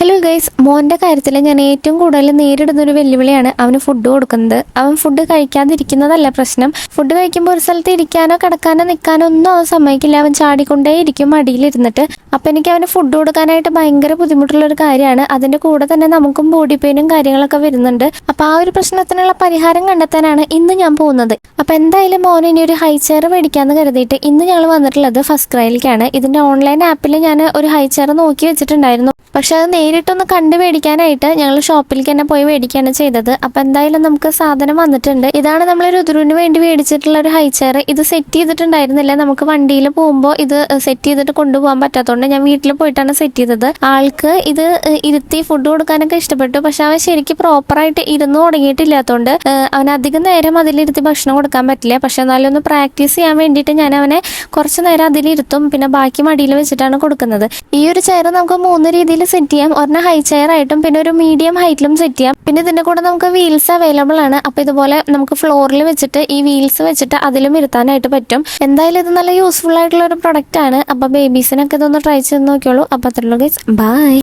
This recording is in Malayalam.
ഹലോ ഗൈസ്, മോൻ്റെ കാര്യത്തിൽ ഞാൻ ഏറ്റവും കൂടുതൽ നേരിടുന്ന ഒരു വെല്ലുവിളിയാണ് അവന് ഫുഡ് കൊടുക്കുന്നത്. അവൻ ഫുഡ് കഴിക്കാതിരിക്കുന്നതല്ല പ്രശ്നം. ഫുഡ് കഴിക്കുമ്പോൾ ഒരു സ്ഥലത്ത് ഇരിക്കാനോ കിടക്കാനോ നിൽക്കാനോ ഒന്നും അവൻ സമ്മതിക്കില്ല. അവൻ ചാടിക്കൊണ്ടേ ഇരിക്കും മടിയിലിരുന്നിട്ട്. അപ്പം എനിക്ക് അവന് ഫുഡ് കൊടുക്കാനായിട്ട് ഭയങ്കര ബുദ്ധിമുട്ടുള്ളൊരു കാര്യമാണ്. അതിൻ്റെ കൂടെ തന്നെ നമുക്കും ബോഡി പെയിനും കാര്യങ്ങളൊക്കെ വരുന്നുണ്ട്. അപ്പോൾ ആ ഒരു പ്രശ്നത്തിനുള്ള പരിഹാരം കണ്ടെത്താനാണ് ഇന്ന് ഞാൻ പോകുന്നത്. അപ്പോൾ എന്തായാലും മോൻ ഇനി ഒരു ഹൈ ചെയർ മേടിക്കാമെന്ന് കരുതിയിട്ട് ഇന്ന് ഞങ്ങൾ വന്നിട്ടുള്ളത് ഫസ്റ്റ് ക്രൈയിലേക്കാണ്. ഇതിൻ്റെ ഓൺലൈൻ ആപ്പിൽ ഞാൻ ഒരു ഹൈ ചെയർ നോക്കി വെച്ചിട്ടുണ്ടായിരുന്നു. പക്ഷെ അത് നേരിട്ടൊന്ന് കണ്ടു മേടിക്കാനായിട്ട് ഞങ്ങൾ ഷോപ്പിലേക്ക് തന്നെ പോയി മേടിക്കുകയാണ് ചെയ്തത്. അപ്പം എന്തായാലും നമുക്ക് സാധനം വന്നിട്ടുണ്ട്. ഇതാണ് നമ്മൾ രുദ്രുവിന് വേണ്ടി മേടിച്ചിട്ടുള്ള ഒരു ഹൈ ചെയർ. ഇത് സെറ്റ് ചെയ്തിട്ടുണ്ടായിരുന്നില്ല. നമുക്ക് വണ്ടിയിൽ പോകുമ്പോൾ ഇത് സെറ്റ് ചെയ്തിട്ട് കൊണ്ടുപോകാൻ പറ്റാത്തതുകൊണ്ട് ഞാൻ വീട്ടിൽ പോയിട്ടാണ് സെറ്റ് ചെയ്തത്. ആൾക്ക് ഇത് ഇരുത്തി ഫുഡ് കൊടുക്കാനൊക്കെ ഇഷ്ടപ്പെട്ടു. പക്ഷെ അവൻ ശരിക്കും പ്രോപ്പറായിട്ട് ഇരുന്ന് തുടങ്ങിയിട്ടില്ലാത്തതുകൊണ്ട് അവന് അധികം നേരം അതിലിരുത്തി ഭക്ഷണം കൊടുക്കാൻ പറ്റില്ല. പക്ഷെ എന്നാലും ഒന്ന് പ്രാക്ടീസ് ചെയ്യാൻ വേണ്ടിയിട്ട് ഞാൻ അവനെ കുറച്ച് നേരം അതിലിരുത്തും. പിന്നെ ബാക്കി മടിയിൽ വെച്ചിട്ടാണ് കൊടുക്കുന്നത്. ഈ ഒരു ചെയർ നമുക്ക് 3 രീതിയിൽ സെറ്റ് ചെയ്യാം. ഒരെണ്ണം ഹൈ ചെയർ ആയിട്ടും പിന്നെ ഒരു മീഡിയം ഹൈറ്റിലും സെറ്റ് ചെയ്യാം. പിന്നെ ഇതിന്റെ കൂടെ നമുക്ക് വീൽസ് അവൈലബിൾ ആണ്. അപ്പൊ ഇതുപോലെ നമുക്ക് ഫ്ലോറിൽ വെച്ചിട്ട് ഈ വീൽസ് വെച്ചിട്ട് അതിലും ഇരുത്താനായിട്ട് പറ്റും. എന്തായാലും ഇത് നല്ല യൂസ്ഫുൾ ആയിട്ടുള്ള ഒരു പ്രൊഡക്റ്റ് ആണ്. അപ്പൊ ബേബീസിനൊക്കെ ഇതൊന്ന് ട്രൈ ചെയ്ത് നോക്കിയോളൂ. അപ്പൊ അത്രയുള്ളൂ ഗൈസ്, ബൈ.